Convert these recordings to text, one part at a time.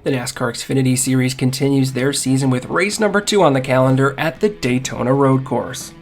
The NASCAR Xfinity Series continues their season with race number 2 on the calendar at the Daytona Road Course.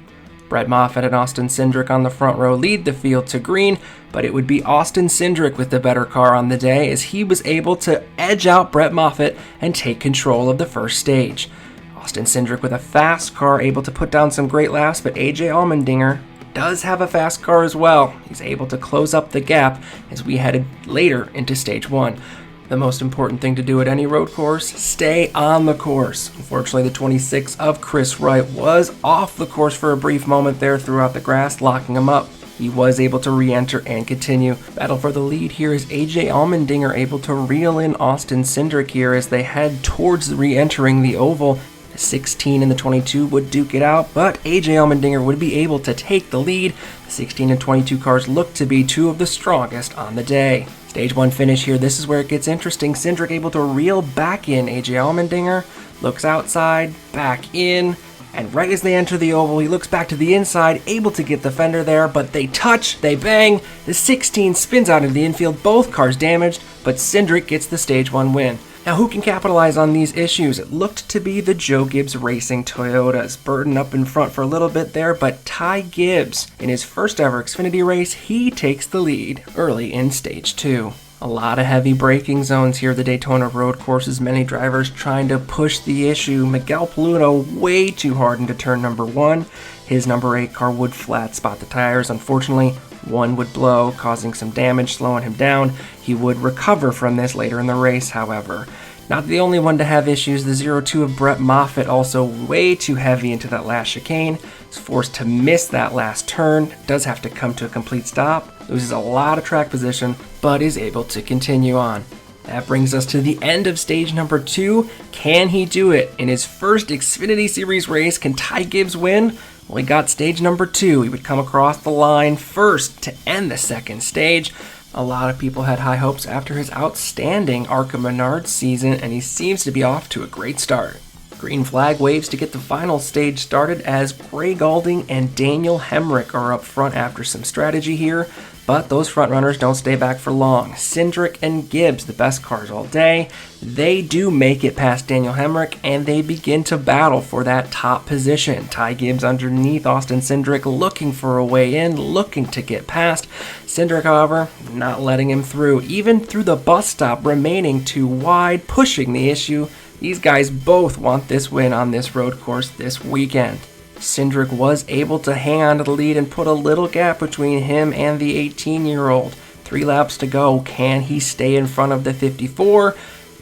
Brett Moffitt and Austin Cindric on the front row lead the field to green, but it would be Austin Cindric with the better car on the day as he was able to edge out Brett Moffitt and take control of the first stage. Austin Cindric with a fast car able to put down some great laps, but AJ Allmendinger does have a fast car as well. He's able to close up the gap as we headed later into stage 1. The most important thing to do at any road course, stay on the course. Unfortunately, the 26 of Chris Wright was off the course for a brief moment there throughout the grass, locking him up. He was able to re-enter and continue. Battle for the lead here is AJ Allmendinger able to reel in Austin Cindric here as they head towards re-entering the oval. The 16 and the 22 would duke it out, but AJ Allmendinger would be able to take the lead. The 16 and 22 cars look to be two of the strongest on the day. Stage 1 finish here, this is where it gets interesting. Cindric able to reel back in AJ Allmendinger, looks outside, back in, and right as they enter the oval, he looks back to the inside, able to get the fender there, but they touch, they bang, the 16 spins out into the infield, both cars damaged, but Cindric gets the Stage 1 win. Now who can capitalize on these issues? It looked to be the Joe Gibbs Racing Toyotas. Burton up in front for a little bit there, but Ty Gibbs, in his first ever Xfinity race, he takes the lead early in Stage 2. A lot of heavy braking zones here at the Daytona Road Course, many drivers trying to push the issue. Miguel Paludo way too hard into turn number 1. His number 8 car would flat spot the tires. Unfortunately, one would blow, causing some damage, slowing him down. He would recover from this later in the race, however. Not the only one to have issues, the 0-2 of Brett Moffitt also way too heavy into that last chicane. Is forced to miss that last turn, does have to come to a complete stop, loses a lot of track position, but is able to continue on. That brings us to the end of stage number 2. Can he do it? In his first Xfinity Series race, can Ty Gibbs win? Well, he got stage number 2. He would come across the line first to end the second stage. A lot of people had high hopes after his outstanding ARCA Menards season, and he seems to be off to a great start. Green flag waves to get the final stage started as Gray Gaulding and Daniel Hemrick are up front after some strategy here, but those front runners don't stay back for long. Cindric and Gibbs, the best cars all day, they do make it past Daniel Hemrick, and they begin to battle for that top position. Ty Gibbs underneath Austin Cindric, looking for a way in, looking to get past. Cindric, however, not letting him through, even through the bus stop, remaining too wide, pushing the issue. These guys both want this win on this road course this weekend. Cindric was able to hang on to the lead and put a little gap between him and the 18-year-old. 3 laps to go. Can he stay in front of the 54?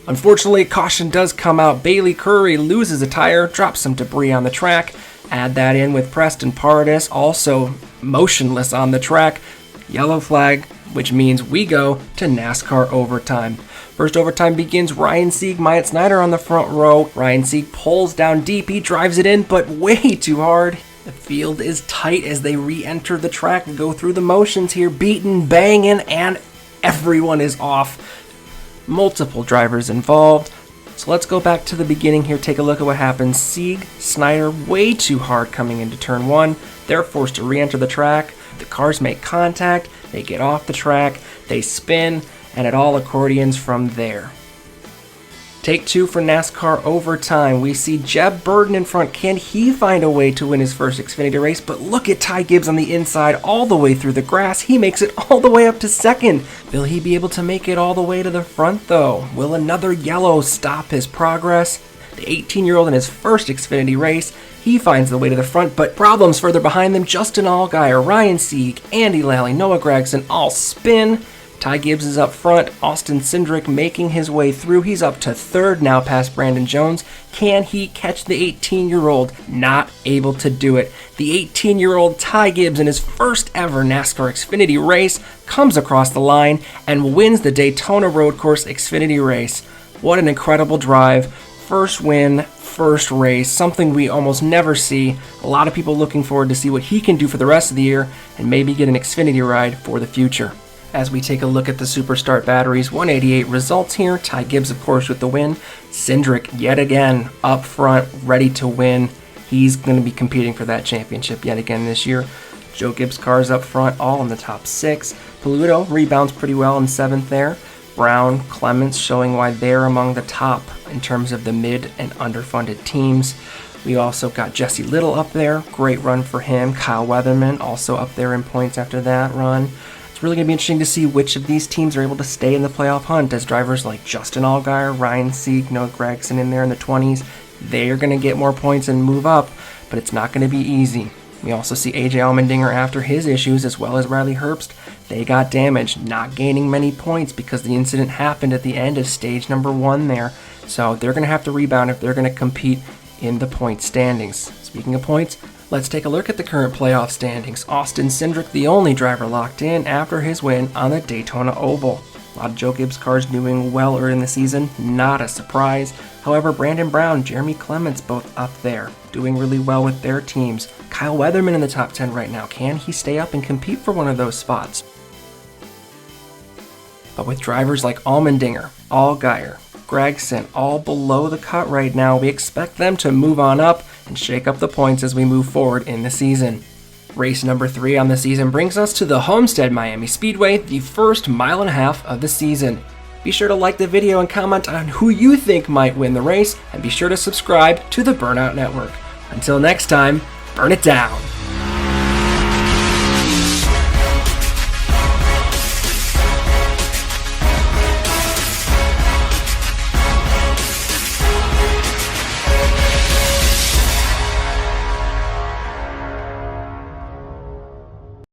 Unfortunately, caution does come out. Bailey Curry loses a tire, drops some debris on the track. Add that in with Preston Pardis, also motionless on the track. Yellow flag, which means we go to NASCAR overtime. First overtime begins. Ryan Sieg, Myatt Snider on the front row. Ryan Sieg pulls down deep. He drives it in, but way too hard. The field is tight as they re-enter the track and go through the motions here. Beaten, banging, and everyone is off. Multiple drivers involved. So let's go back to the beginning here. Take a look at what happens. Sieg, Snider, way too hard coming into turn 1. They're forced to re-enter the track. The cars make contact. They get off the track. They spin. And it all accordions from there. Take 2 for NASCAR overtime. We see Jeb Burton in front. Can he find a way to win his first Xfinity race? But look at Ty Gibbs on the inside all the way through the grass. He makes it all the way up to second. Will he be able to make it all the way to the front though? Will another yellow stop his progress? The 18-year-old in his first Xfinity race, he finds the way to the front, but problems further behind them. Justin Allgaier, Ryan Sieg, Andy Lally, Noah Gragson all spin. Ty Gibbs is up front. Austin Cindric making his way through. He's up to 3rd now past Brandon Jones. Can he catch the 18-year-old? Not able to do it. The 18-year-old Ty Gibbs in his first ever NASCAR Xfinity race comes across the line and wins the Daytona Road Course Xfinity race. What an incredible drive. First win, first race, something we almost never see. A lot of people looking forward to see what he can do for the rest of the year and maybe get an Xfinity ride for the future. As we take a look at the Superstart batteries, 188 results here. Ty Gibbs, of course, with the win. Cindric, yet again, up front, ready to win. He's going to be competing for that championship yet again this year. Joe Gibbs' cars up front, all in the top 6. Paludo rebounds pretty well in 7th there. Brown, Clements showing why they're among the top in terms of the mid and underfunded teams. We also got Jesse Little up there. Great run for him. Kyle Weatherman also up there in points after that run. It's really going to be interesting to see which of these teams are able to stay in the playoff hunt, as drivers like Justin Allgaier, Ryan Sieg, Noah Gragson in there in the 20s. They are going to get more points and move up, but it's not going to be easy. We also see AJ Allmendinger after his issues, as well as Riley Herbst. They got damaged, not gaining many points because the incident happened at the end of stage number 1 there. So they're going to have to rebound if they're going to compete in the point standings. Speaking of points, let's take a look at the current playoff standings. Austin Cindric, the only driver locked in after his win on the Daytona Oval. A lot of Joe Gibbs cars doing well early in the season, not a surprise. However, Brandon Brown, Jeremy Clements both up there, doing really well with their teams. Kyle Weatherman in the top 10 right now. Can he stay up and compete for one of those spots? But with drivers like Allmendinger, Allgaier, Gragson all below the cut right now, we expect them to move on up and shake up the points as we move forward in the season. Race number 3 on the season brings us to the Homestead Miami Speedway, the first mile and a half of the season. Be sure to like the video and comment on who you think might win the race, and be sure to subscribe to the Burnout Network. Until next time, burn it down!